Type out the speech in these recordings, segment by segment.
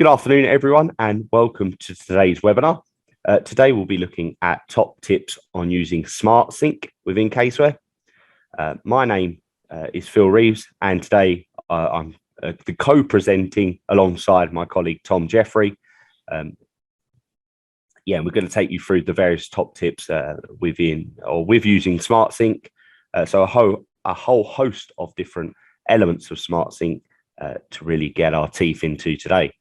Good afternoon, everyone, and welcome to today's webinar. Today, we'll be looking at top tips on using SmartSync within CaseWare. My name is Phil Reeves, and today I'm the co-presenting alongside my colleague Tom Jeffrey. We're going to take you through the various top tips with using SmartSync. So a whole host of different elements of SmartSync to really get our teeth into today.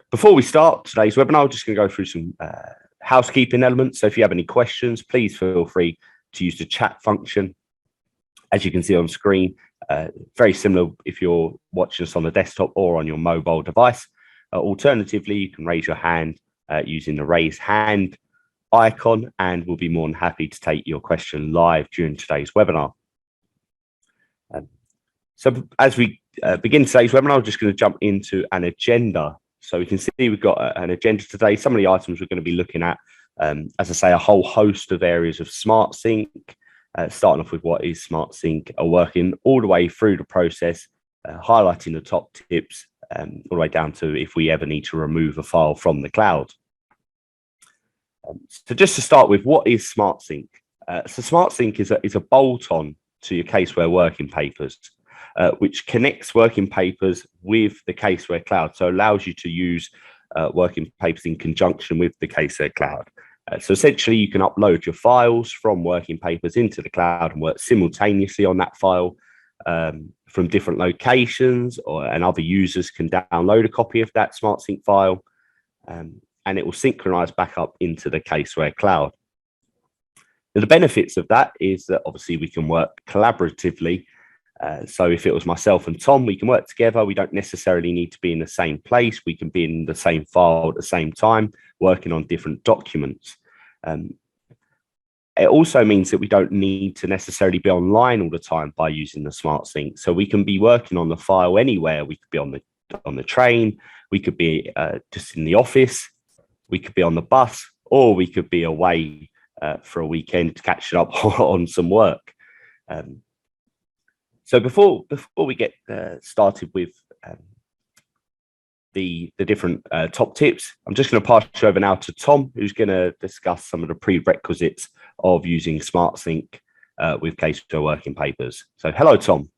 Before we start today's webinar, I'm just going to go through some housekeeping elements. So if you have any questions, please feel free to use the chat function. As you can see on screen, very similar if you're watching us on the desktop or on your mobile device. Alternatively, you can raise your hand using the raise hand icon, and we'll be more than happy to take your question live during today's webinar. So as we begin today's webinar, I'm just going to jump into an agenda. So we can see we've got an agenda today. Some of the items we're going to be looking at, as I say, a whole host of areas of SmartSync, starting off with what is SmartSync, working all the way through the process, highlighting the top tips, all the way down to if we ever need to remove a file from the cloud. So just to start with, what is SmartSync? So SmartSync is a bolt-on to your CaseWare working papers, which connects working papers with the CaseWare cloud. So allows you to use working papers in conjunction with the CaseWare cloud. So essentially, you can upload your files from working papers into the cloud and work simultaneously on that file from different locations, and other users can download a copy of that SmartSync file, and it will synchronize back up into the CaseWare cloud. Now, the benefits of that is that obviously we can work collaboratively. So if it was myself and Tom, we can work together. We don't necessarily need to be in the same place. We can be in the same file at the same time, working on different documents. It also means that we don't need to necessarily be online all the time by using the SmartSync. So we can be working on the file anywhere. We could be on the train. We could be just in the office. We could be on the bus, or we could be away for a weekend to catch up on some work. So before we get started with the different top tips, I'm just going to pass you over now to Tom, who's going to discuss some of the prerequisites of using SmartSync with CaseWare working papers. So hello, Tom.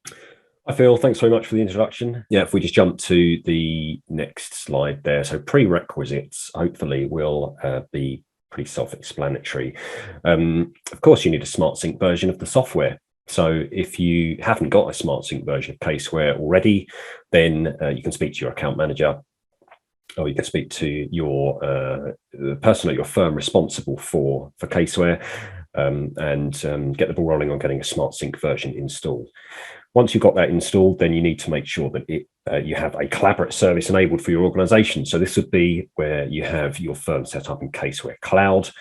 Hi, Phil. Thanks very much for the introduction. Yeah, if we just jump to the next slide there. So prerequisites, hopefully, will be pretty self-explanatory. Of course, you need a SmartSync version of the software. So if you haven't got a SmartSync version of CaseWare already, then you can speak to your account manager, or you can speak to your the person at your firm responsible for CaseWare, and get the ball rolling on getting a SmartSync version installed. Once you've got that installed, then you need to make sure that you have a collaborate service enabled for your organization. So this would be where you have your firm set up in CaseWare Cloud,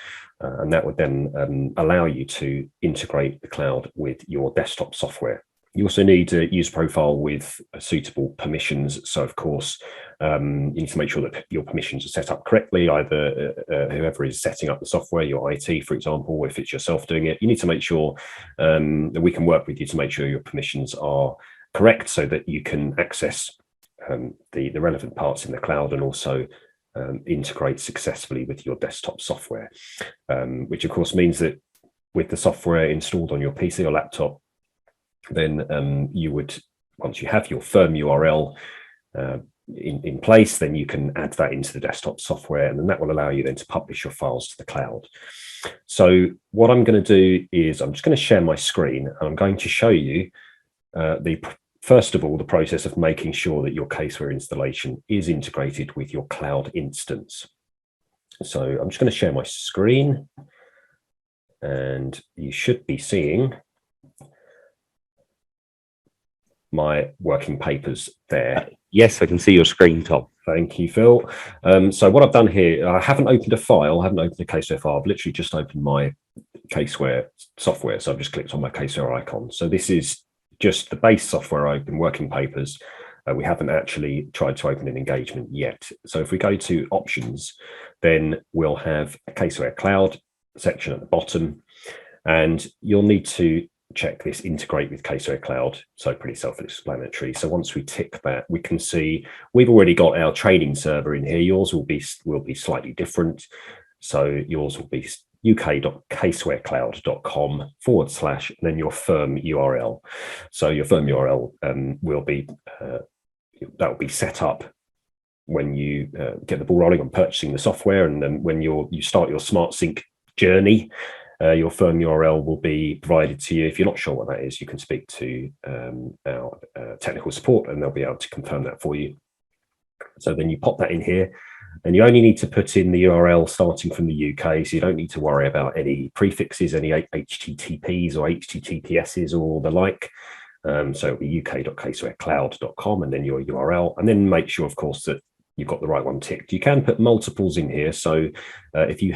and that would then allow you to integrate the cloud with your desktop software. You also need a user profile with suitable permissions. So, of course, you need to make sure that your permissions are set up correctly, either whoever is setting up the software, your IT, for example, or if it's yourself doing it. You need to make sure that we can work with you to make sure your permissions are correct so that you can access the relevant parts in the cloud, and also integrate successfully with your desktop software, which of course means that with the software installed on your PC or laptop, then you would, once you have your firm URL in place, then you can add that into the desktop software, and then that will allow you then to publish your files to the cloud. So what I'm going to do is I'm just going to share my screen, and I'm going to show you first of all, the process of making sure that your CaseWare installation is integrated with your cloud instance. So I'm just going to share my screen, and you should be seeing my working papers there. Yes, I can see your screen, Tom. Thank you, Phil. So what I've done here, I haven't opened a file, I haven't opened a CaseWare file. I've literally just opened my CaseWare software. So I've just clicked on my CaseWare icon. So this is just the base software open, working papers. We haven't actually tried to open an engagement yet. So if we go to options, then we'll have a CaseWare Cloud section at the bottom, and you'll need to check this integrate with CaseWare Cloud. So pretty self-explanatory. So once we tick that, we can see we've already got our training server in here. Yours will be slightly different. So yours will be uk.casewarecloud.com / then your firm URL. So your firm URL will be that will be set up when you get the ball rolling on purchasing the software, and then when you start your SmartSync journey, your firm URL will be provided to you. If you're not sure what that is, you can speak to our technical support, and they'll be able to confirm that for you. So then you pop that in here, and you only need to put in the URL starting from the UK, so you don't need to worry about any prefixes, any HTTPs or HTTPSs or the like. So it'll be uk.casewarecloud.com and then your URL, and then make sure, of course, that you've got the right one ticked. You can put multiples in here. So if you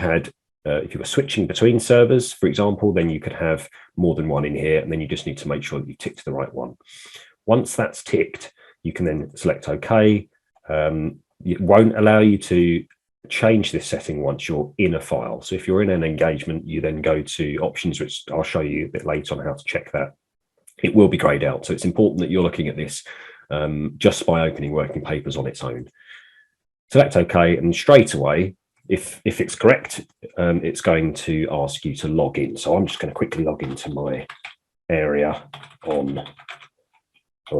were switching between servers, for example, then you could have more than one in here, and then you just need to make sure that you ticked the right one. Once that's ticked, you can then select OK. It won't allow you to change this setting once you're in a file. So if you're in an engagement, you then go to options, which I'll show you a bit later on how to check that. It will be grayed out. So it's important that you're looking at this just by opening working papers on its own. Select OK, and straight away, if it's correct, it's going to ask you to log in. So I'm just going to quickly log into my area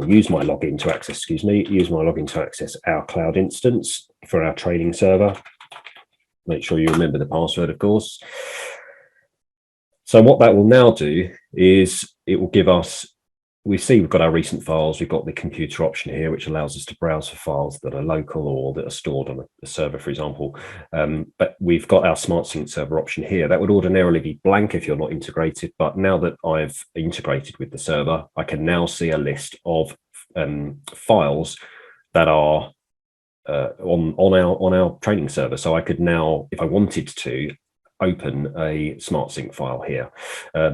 use my login to access, use my login to access our cloud instance for our training server. Make sure you remember the password, of course. So what that will now do is it will give us, we've got our recent files, we've got the computer option here, which allows us to browse for files that are local or that are stored on a server, for example. But we've got our SmartSync server option here. That would ordinarily be blank if you're not integrated, but now that I've integrated with the server, I can now see a list of files that are on our training server. So I could now, if I wanted to, open a SmartSync file here.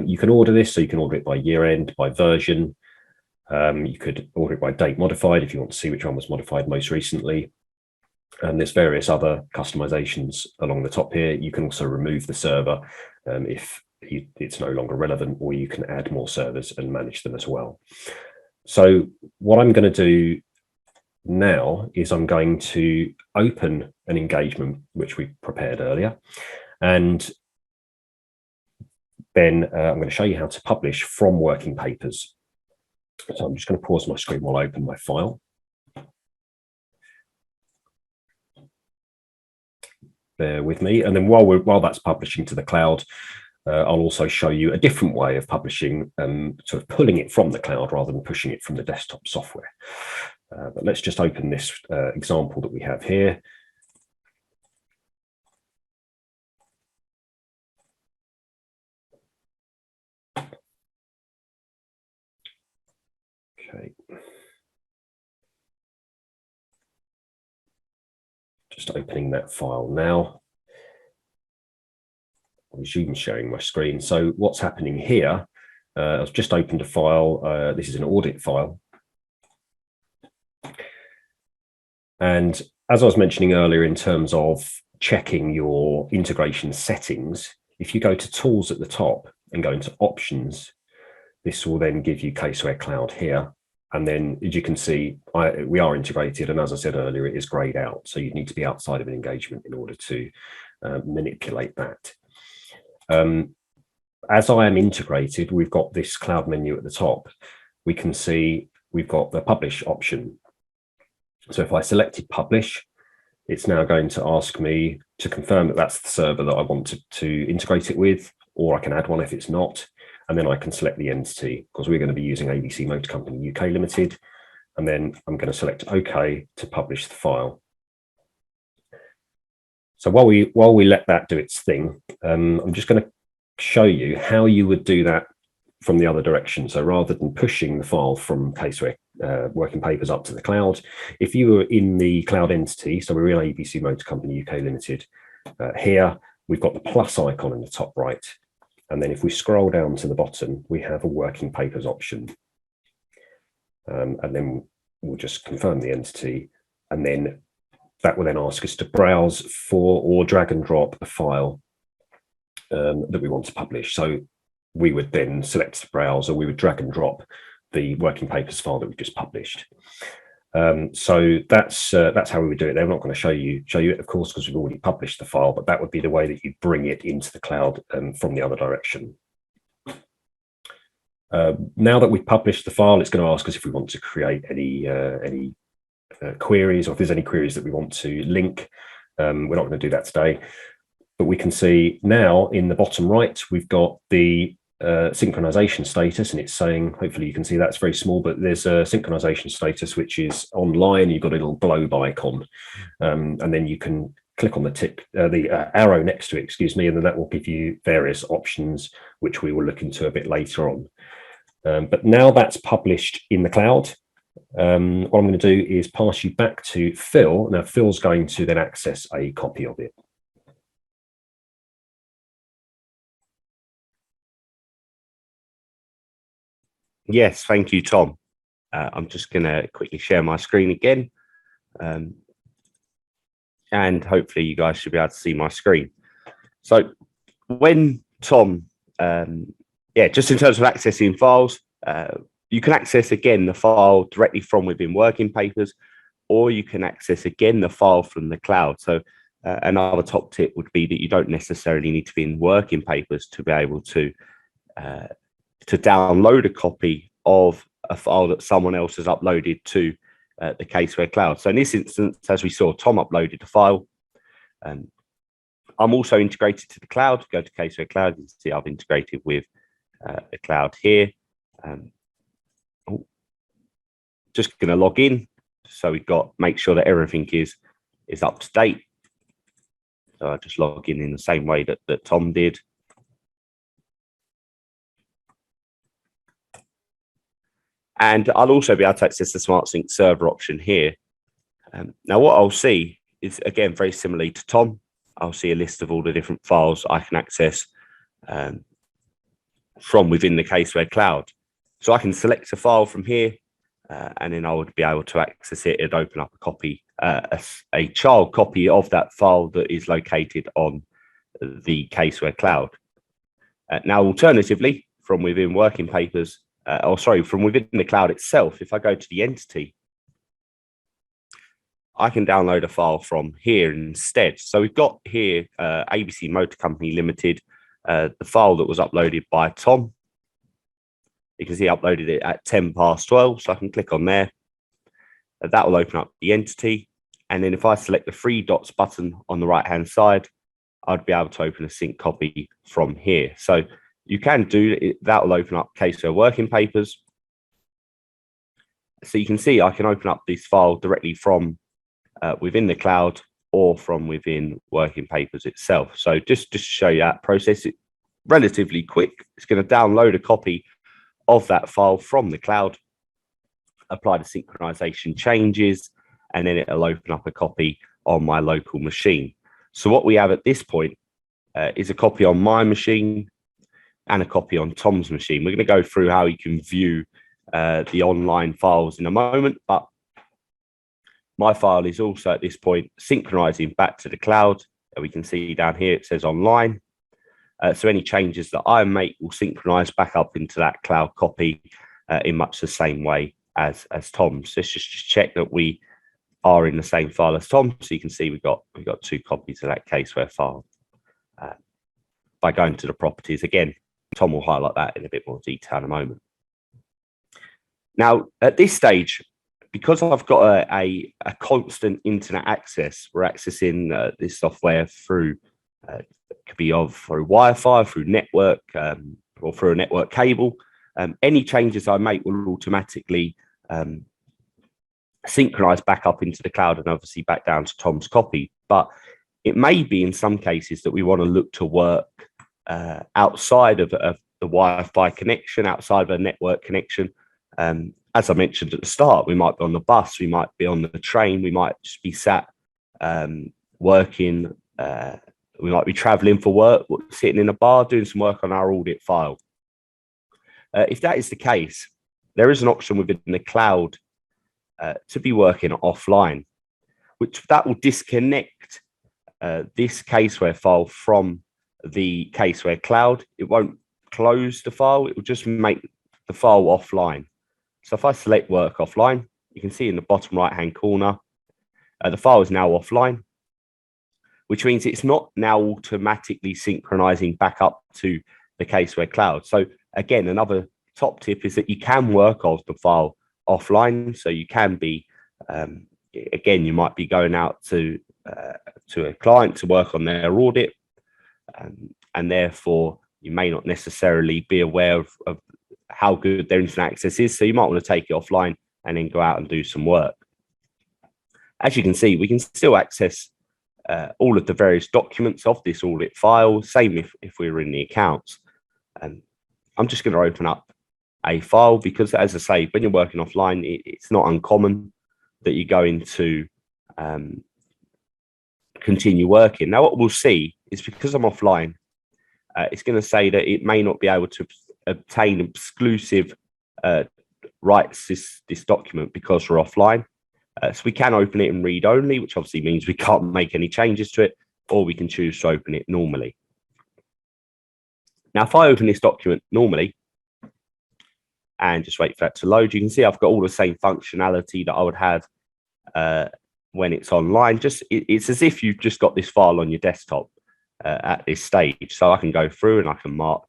You can order this, so you can order it by year end, by version. You could order it by date modified if you want to see which one was modified most recently. And there's various other customizations along the top here. You can also remove the server if it's no longer relevant, or you can add more servers and manage them as well. So what I'm going to do now is I'm going to open an engagement which we prepared earlier, and then I'm going to show you how to publish from working papers. So I'm just going to pause my screen while I open my file. Bear with me, and then while that's publishing to the cloud, I'll also show you a different way of publishing, sort of pulling it from the cloud rather than pushing it from the desktop software. But let's just open this example that we have here. Okay. Just opening that file now. Resume sharing my screen. So what's happening here, I've just opened a file. This is an audit file. And as I was mentioning earlier, in terms of checking your integration settings, if you go to Tools at the top and go into Options, this will then give you CaseWare Cloud here. And then, as you can see, we are integrated. And as I said earlier, it is grayed out. So you need to be outside of an engagement in order to manipulate that. As I am integrated, we've got this cloud menu at the top. We can see we've got the Publish option. So if I selected Publish, it's now going to ask me to confirm that that's the server that I want to integrate it with, or I can add one if it's not. And then I can select the entity, because we're going to be using ABC Motor Company UK Limited. And then I'm going to select OK to publish the file. So while we let that do its thing, I'm just going to show you how you would do that from the other direction. So rather than pushing the file from CaseWare working papers up to the cloud, if you were in the cloud entity, so we're in ABC Motor Company UK Limited, here we've got the plus icon in the top right. And then if we scroll down to the bottom, we have a working papers option. And then we'll just confirm the entity. And then that will then ask us to browse for or drag and drop a file that we want to publish. So we would then select the browser, we would drag and drop the working papers file that we've just published. So that's how we would do it. They're not going to show you it, of course, because we've already published the file, but that would be the way that you bring it into the cloud from the other direction. Now that we've published the file, it's going to ask us if we want to create any queries, or if there's any queries that we want to link. We're not going to do that today, but we can see now in the bottom right, we've got the synchronization status, and it's saying, hopefully you can see that's very small, but there's a synchronization status which is online. You've got a little globe icon, and then you can click on the tick, the arrow next to it, excuse me, and then that will give you various options, which we will look into a bit later on. But now that's published in the cloud, what I'm going to do is pass you back to Phil. Now, Phil's going to then access a copy of it. Yes, thank you, Tom. I'm just going to quickly share my screen again. And hopefully you guys should be able to see my screen. So when Tom, just in terms of accessing files, you can access again the file directly from within working papers, or you can access again the file from the cloud. So another top tip would be that you don't necessarily need to be in working papers to be able to download a copy of a file that someone else has uploaded to the CaseWare cloud. So in this instance, as we saw, Tom uploaded a file. I'm also integrated to the cloud. Go to CaseWare Cloud, you can see I've integrated with the cloud here. Just going to log in. So we've got, make sure that everything is up to date. So I just log in the same way that Tom did. And I'll also be able to access the SmartSync server option here. Now, what I'll see is, again, very similarly to Tom, I'll see a list of all the different files I can access from within the CaseWare cloud. So I can select a file from here, and then I would be able to access it and open up a copy, a child copy of that file that is located on the CaseWare cloud. Now, alternatively, from within working papers, from within the cloud itself, if I go to the entity, I can download a file from here instead. So we've got here ABC Motor Company Limited, the file that was uploaded by Tom. You can see I uploaded it at 12:10, so I can click on there. That will open up the entity. And then if I select the three dots button on the right-hand side, I'd be able to open a sync copy from here. So you can do it. That will open up CaseWare working papers. So you can see I can open up this file directly from within the cloud or from within working papers itself. So just to show you that process, it's relatively quick. It's going to download a copy of that file from the cloud, apply the synchronization changes, and then it'll open up a copy on my local machine. So what we have at this point is a copy on my machine and a copy on Tom's machine. We're going to go through how you can view the online files in a moment, but my file is also at this point synchronizing back to the cloud. We can see down here it says online. So any changes that I make will synchronize back up into that cloud copy in much the same way as Tom's. So let's just check that we are in the same file as Tom. So you can see we've got two copies of that CaseWare file. By going to the properties again, Tom will highlight that in a bit more detail in a moment. Now, at this stage, because I've got a constant internet access, we're accessing this software through, it could be through Wi-Fi, through network, or through a network cable. Any changes I make will automatically synchronize back up into the cloud and obviously back down to Tom's copy. But it may be in some cases that we want to look to work outside of the Wi-Fi connection, outside of a network connection. As I mentioned at the start, we might be on the bus, we might be on the train, we might just be sat working, we might be traveling for work, sitting in a bar, doing some work on our audit file. If that is the case, there is an option within the cloud to be working offline, which that will disconnect this CaseWare file from the CaseWare cloud. It won't close the file, it will just make the file offline. So if I select work offline, you can see in the bottom right hand corner, the file is now offline, which means it's not now automatically synchronizing back up to the CaseWare cloud. So again, another top tip is that you can work off the file offline. So you can be, again, you might be going out to a client to work on their audit, and therefore you may not necessarily be aware of how good their internet access is. So you might want to take it offline and then go out and do some work. As you can see, we can still access all of the various documents of this audit file, same if we were in the accounts. I'm just going to open up a file because, as I say, when you're working offline, it's not uncommon that you go into continue working. Now, what we'll see is because I'm offline, it's going to say that it may not be able to obtain exclusive rights this document because we're offline. So we can open it in read only, which obviously means we can't make any changes to it, or we can choose to open it normally. Now, if I open this document normally and just wait for that to load, you can see I've got all the same functionality that I would have when it's online. It's as if you've just got this file on your desktop at this stage. So I can go through and I can mark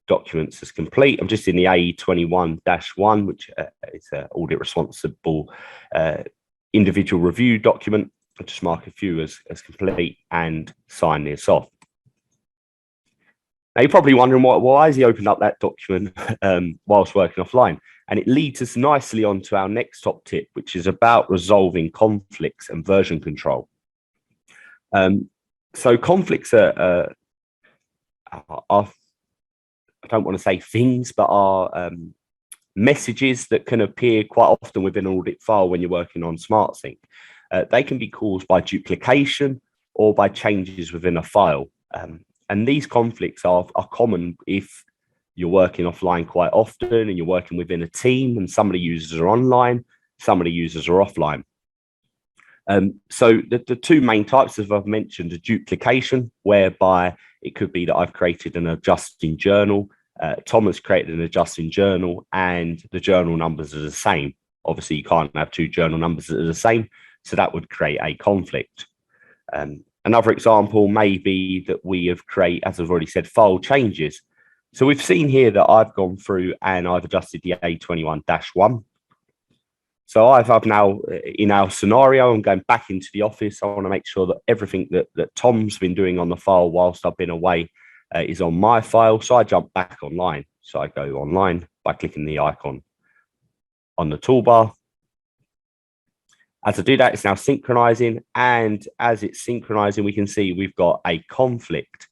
documents as complete. I'm just in the AE21-1, which is an audit responsible individual review document. I'll just mark a few as complete and sign this off. Now, you're probably wondering why has he opened up that document whilst working offline? And it leads us nicely on to our next top tip, which is about resolving conflicts and version control. So conflicts are I don't want to say things, but are messages that can appear quite often within an audit file when you're working on SmartSync. They can be caused by duplication or by changes within a file. And these conflicts are common if you're working offline quite often and you're working within a team and some of the users are online, some of the users are offline. So the two main types, as I've mentioned, are duplication, whereby it could be that I've created an adjusting journal, Tom has created an adjusting journal, and the journal numbers are the same. Obviously, you can't have two journal numbers that are the same, so that would create a conflict. Another example may be that we have created, as I've already said, file changes. So we've seen here that I've gone through and I've adjusted the A21-1. So I've now, in our scenario, I'm going back into the office. I want to make sure that everything that Tom's been doing on the file whilst I've been away is on my file. So I jump back online. So I go online by clicking the icon on the toolbar. As I do that, it's now synchronizing. And as it's synchronizing, we can see we've got a conflict.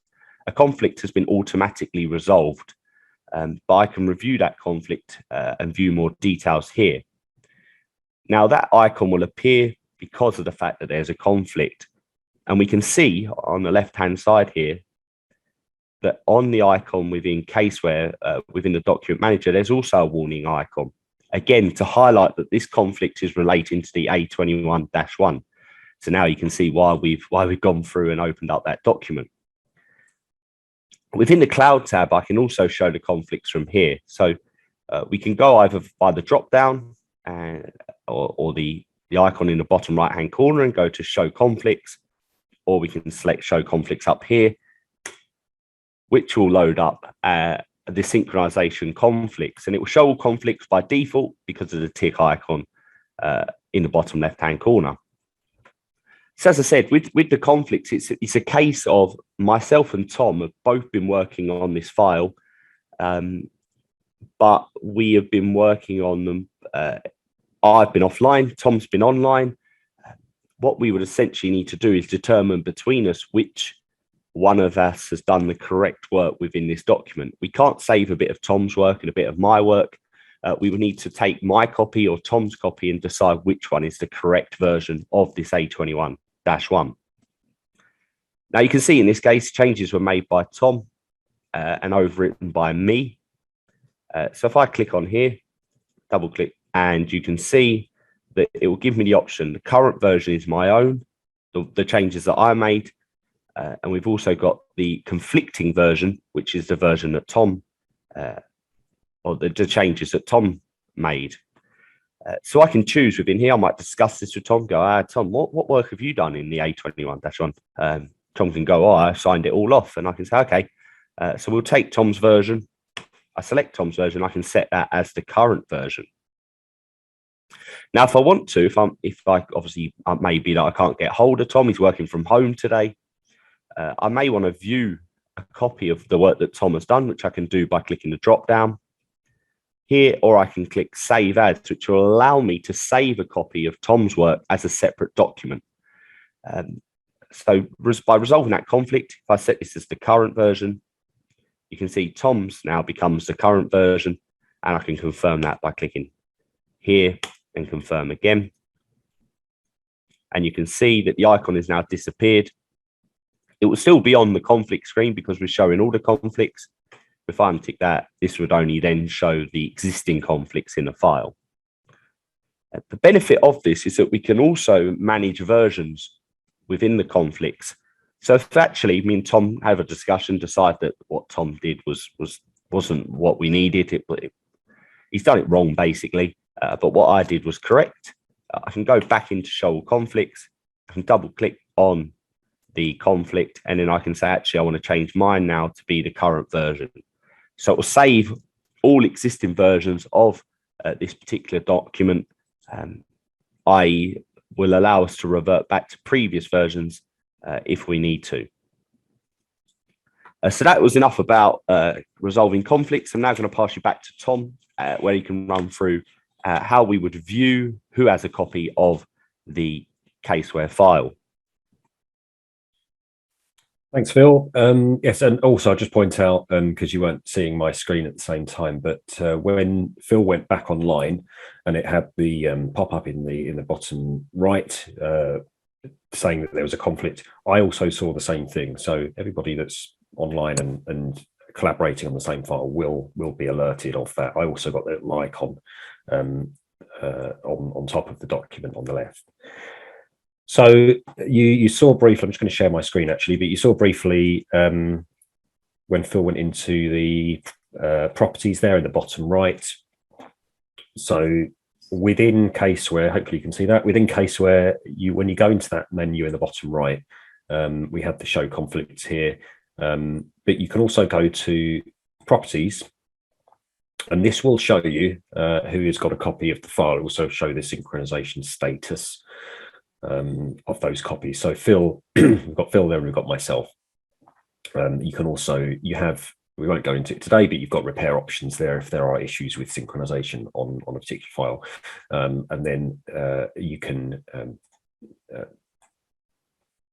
A conflict has been automatically resolved. But I can review that conflict and view more details here. Now, that icon will appear because of the fact that there's a conflict. And we can see on the left-hand side here that on the icon within CaseWare, within the document manager, there's also a warning icon. Again, to highlight that this conflict is relating to the A21-1. So now you can see why we've gone through and opened up that document. Within the Cloud tab, I can also show the conflicts from here. So we can go either by the drop-down or the icon in the bottom right-hand corner and go to Show Conflicts, or we can select Show Conflicts up here, which will load up the synchronization conflicts, and it will show all conflicts by default because of the tick icon in the bottom left-hand corner. So as I said, with the conflicts, it's a case of myself and Tom have both been working on this file, but we have been working on them. I've been offline, Tom's been online. What we would essentially need to do is determine between us which one of us has done the correct work within this document. We can't save a bit of Tom's work and a bit of my work. We would need to take my copy or Tom's copy and decide which one is the correct version of this A21-1. Now you can see in this case, changes were made by Tom and overwritten by me. So if I click on here, double click, and you can see that it will give me the option. The current version is my own, the changes that I made. And we've also got the conflicting version, which is the version that Tom or the changes that Tom made. So I can choose within here. I might discuss this with Tom. Go, Tom, what work have you done in the A21-1? Tom can go, I signed it all off, and I can say, okay. So we'll take Tom's version. I select Tom's version. I can set that as the current version. Now, if I want to, if I obviously maybe that I can't get hold of Tom, he's working from home today. I may want to view a copy of the work that Tom has done, which I can do by clicking the drop down here, or I can click Save As, which will allow me to save a copy of Tom's work as a separate document. So by resolving that conflict, if I set this as the current version, you can see Tom's now becomes the current version, and I can confirm that by clicking here and confirm again. And you can see that the icon is now disappeared. It will still be on the conflict screen because we're showing all the conflicts. If I untick that, this would only then show the existing conflicts in the file. The benefit of this is that we can also manage versions within the conflicts. So if actually me and Tom have a discussion, decide that what Tom did wasn't what we needed, he's done it wrong basically, but what I did was correct. I can go back into show all conflicts. I can double click on the conflict, and then I can say, actually, I want to change mine now to be the current version. So it will save all existing versions of this particular document. I will allow us to revert back to previous versions if we need to. So that was enough about resolving conflicts. I'm now going to pass you back to Tom, where you can run through how we would view who has a copy of the CaseWare file. Thanks, Phil. Yes, and also I'll just point out, because you weren't seeing my screen at the same time, but when Phil went back online and it had the pop-up in the bottom right saying that there was a conflict, I also saw the same thing. So everybody that's online and collaborating on the same file will be alerted of that. I also got the little icon on top of the document on the left. So you saw briefly, I'm just going to share my screen actually, but you saw briefly when Phil went into the properties there in the bottom right. So within CaseWare, hopefully you can see that, within CaseWare, when you go into that menu in the bottom right, we have the show conflicts here, but you can also go to properties, and this will show you who has got a copy of the file. It will also show the synchronization status of those copies. So Phil, we've got Phil there and we've got myself. You can also, we won't go into it today, but you've got repair options there if there are issues with synchronization on a particular file. And then you can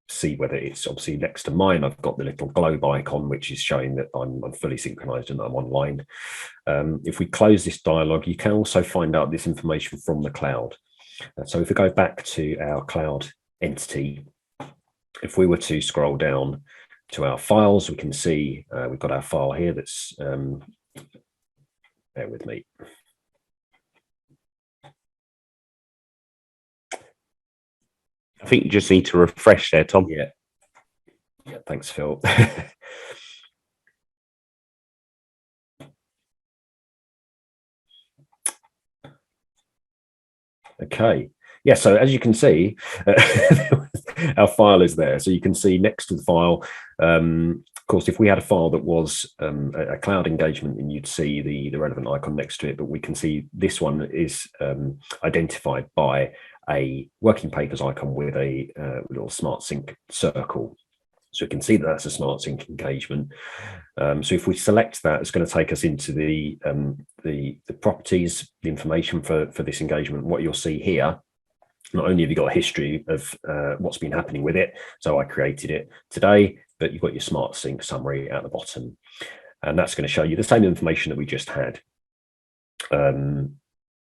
see whether it's obviously next to mine. I've got the little globe icon, which is showing that I'm fully synchronized and I'm online. If we close this dialog, you can also find out this information from the cloud. So if we go back to our cloud entity, if we were to scroll down to our files, we can see we've got our file here that's, bear with me. I think you just need to refresh there, Tom. Yeah, thanks, Phil. Okay. Yeah, so as you can see, our file is there. So you can see next to the file, of course, if we had a file that was a cloud engagement, then you'd see the relevant icon next to it. But we can see this one is identified by a working papers icon with a little SmartSync circle. So you can see that that's a SmartSync engagement. So if we select that, it's going to take us into the properties, the information for this engagement. What you'll see here, not only have you got a history of what's been happening with it, so I created it today, but you've got your SmartSync summary at the bottom. And that's going to show you the same information that we just had. So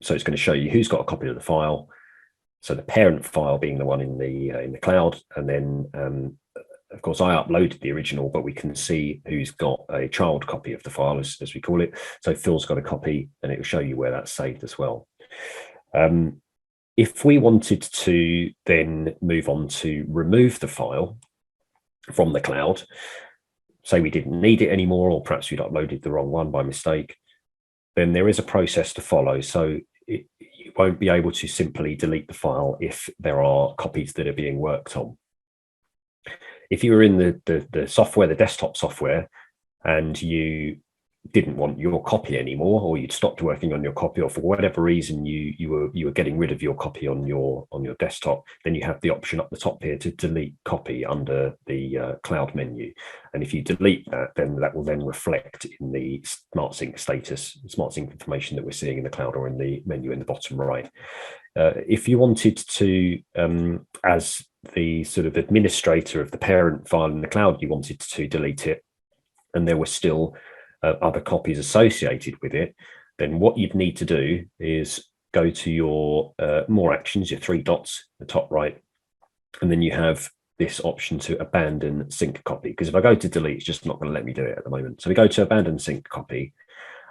it's going to show you who's got a copy of the file. So the parent file being the one in the cloud, and then of course, I uploaded the original, but we can see who's got a child copy of the file, as we call it. So Phil's got a copy, and it will show you where that's saved as well. If we wanted to then move on to remove the file from the cloud, say we didn't need it anymore, or perhaps we'd uploaded the wrong one by mistake, then there is a process to follow. So you won't be able to simply delete the file if there are copies that are being worked on. If you were in the software, the desktop software, and you didn't want your copy anymore, or you'd stopped working on your copy, or for whatever reason you were getting rid of your copy on your desktop, then you have the option up the top here to delete copy under the cloud menu. And if you delete that, then that will then reflect in the SmartSync status, SmartSync information that we're seeing in the cloud or in the menu in the bottom right. If you wanted to, as the sort of administrator of the parent file in the cloud, you wanted to delete it, and there were still other copies associated with it, then what you'd need to do is go to your more actions, your three dots at the top right, and then you have this option to abandon sync copy. Because if I go to delete, it's just not going to let me do it at the moment. So we go to abandon sync copy,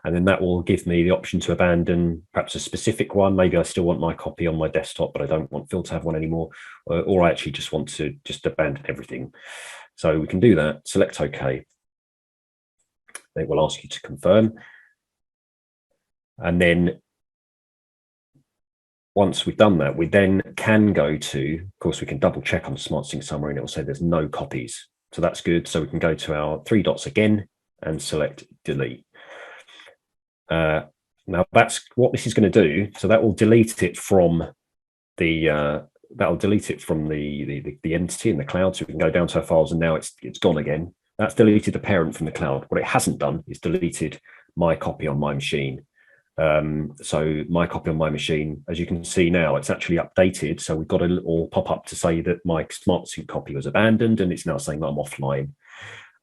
and then that will give me the option to abandon perhaps a specific one. Maybe I still want my copy on my desktop, but I don't want Phil to have one anymore, or I actually just want to just abandon everything. So we can do that, select OK. They will ask you to confirm. And once we've done that, we then can go to, of course, we can double check on the SmartSync summary and it will say there's no copies. So that's good. So we can go to our three dots again and select delete. Now that's what this is going to do. So that will delete it from the entity in the cloud. So we can go down to our files and now it's gone again. That's deleted the parent from the cloud. What it hasn't done is deleted my copy on my machine. So my copy on my machine, as you can see now, it's actually updated. So we've got a little pop-up to say that my SmartSync copy was abandoned, and it's now saying that I'm offline.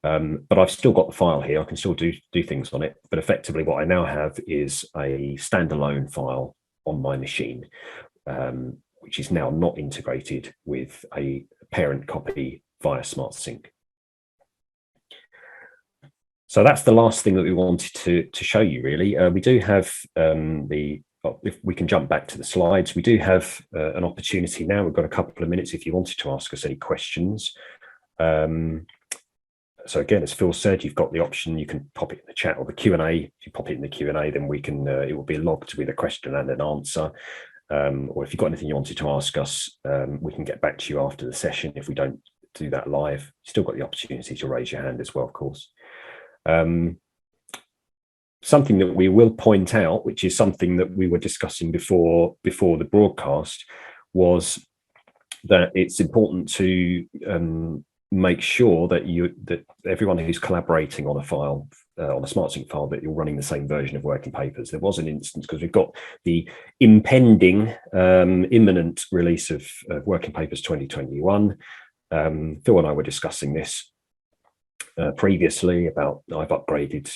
But I've still got the file here. I can still do things on it. But effectively, what I now have is a standalone file on my machine, which is now not integrated with a parent copy via SmartSync. So that's the last thing that we wanted to show you, really. We do have if we can jump back to the slides, we do have an opportunity now. We've got a couple of minutes if you wanted to ask us any questions. So again, as Phil said, you've got the option, you can pop it in the chat or the Q&A. If you pop it in the Q&A, then we can, it will be logged with a question and an answer. Or if you've got anything you wanted to ask us, we can get back to you after the session. If we don't do that live, you've still got the opportunity to raise your hand as well, of course. Something that we will point out, which is something that we were discussing before the broadcast, was that it's important to make sure that everyone who's collaborating on a file, on a SmartSync file, that you're running the same version of working papers. There was an instance, because we've got the impending imminent release of working papers 2021. Phil and I were discussing this previously about I've upgraded.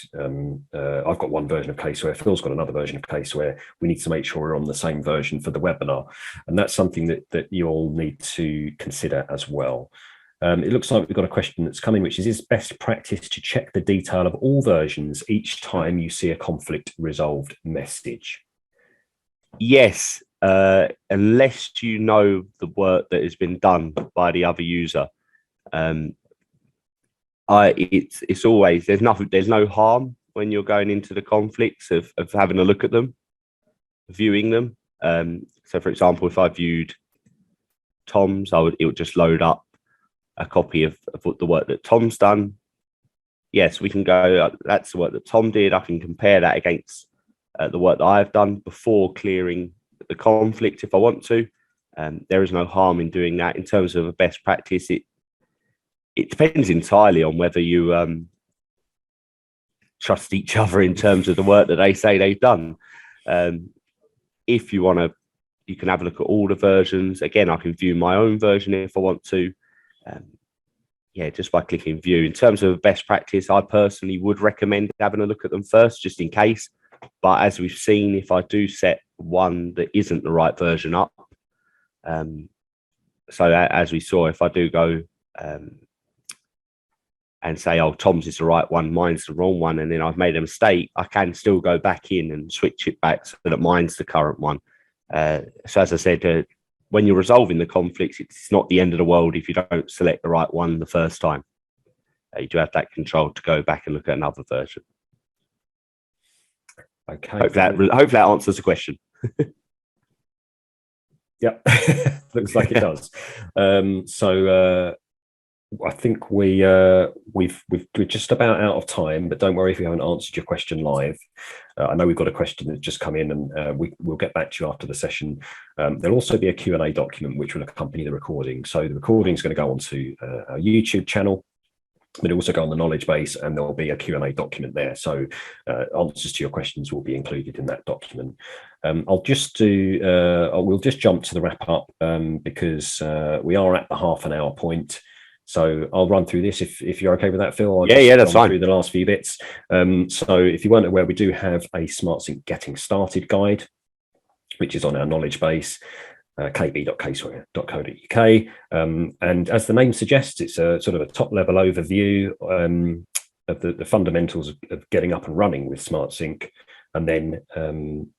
I've got one version of CaseWare. Phil's got another version of CaseWare. We need to make sure we're on the same version for the webinar, and that's something that you'll need to consider as well. It looks like we've got a question that's coming, which is best practice to check the detail of all versions each time you see a conflict resolved message? Yes, unless you know the work that has been done by the other user. It's always, there's no harm when you're going into the conflicts of having a look at them, viewing them. So for example, if I viewed Tom's, it would just load up a copy of the work that Tom's done. Yes, we can go, that's the work that Tom did. I can compare that against the work that I've done before clearing the conflict if I want to. There is no harm in doing that. In terms of a best practice, it depends entirely on whether you trust each other in terms of the work that they say they've done. If you want to, you can have a look at all the versions. Again, I can view my own version if I want to. Yeah, just by clicking view. In terms of best practice, I personally would recommend having a look at them first, just in case. But as we've seen, if I do set one that isn't the right version up, so as we saw, if I do go and say, oh, Tom's is the right one, mine's the wrong one, and then I've made a mistake, I can still go back in and switch it back so that mine's the current one. So as I said, when you're resolving the conflicts, it's not the end of the world if you don't select the right one the first time. you do have that control to go back and look at another version. Okay. Hopefully that answers the question. Yep, looks like it does. I think we're just about out of time, but don't worry if we haven't answered your question live. I know we've got a question that's just come in, and we'll get back to you after the session. There'll also be a Q&A document which will accompany the recording. So the recording is going to go onto our YouTube channel, but it'll also go on the knowledge base, and there'll be a Q&A document there. So answers to your questions will be included in that document. We'll just jump to the wrap up we are at the half an hour point. So I'll run through this if you're okay with that, Phil. That's fine. Through the last few bits. So if you weren't aware, we do have a SmartSync Getting Started guide, which is on our knowledge base, kb.caseware.co.uk. And as the name suggests, it's a sort of a top-level overview of the fundamentals of getting up and running with SmartSync. And then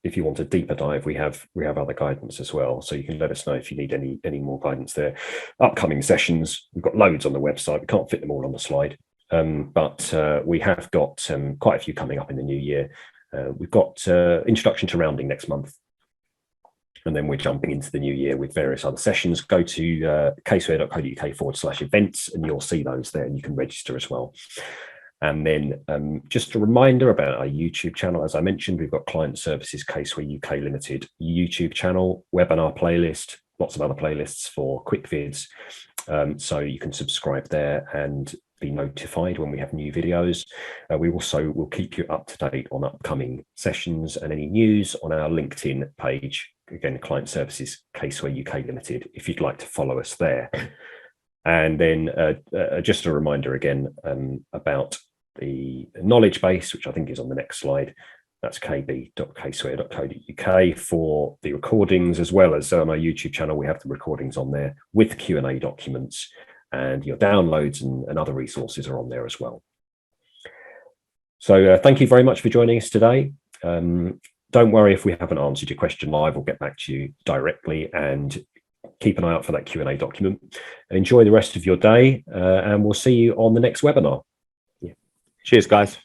if you want a deeper dive, we have other guidance as well. So you can let us know if you need any more guidance there. Upcoming sessions, we've got loads on the website. We can't fit them all on the slide, but we have got quite a few coming up in the new year. We've got Introduction to Rounding next month. And then we're jumping into the new year with various other sessions. Go to caseware.co.uk/events, and you'll see those there, and you can register as well. And then just a reminder about our YouTube channel. As I mentioned, we've got Client Services Caseware UK Limited YouTube channel, webinar playlist, lots of other playlists for quick vids. So you can subscribe there and be notified when we have new videos. We also will keep you up to date on upcoming sessions and any news on our LinkedIn page. Again, Client Services Caseware UK Limited, if you'd like to follow us there. And then just a reminder again about the knowledge base, which I think is on the next slide. That's kb.caseware.co.uk for the recordings, as well as on our YouTube channel. We have the recordings on there with Q&A documents, and your downloads and other resources are on there as well. So thank you very much for joining us today. Don't worry if we haven't answered your question live. We'll get back to you directly, and keep an eye out for that Q&A document. Enjoy the rest of your day, and we'll see you on the next webinar. Cheers, guys.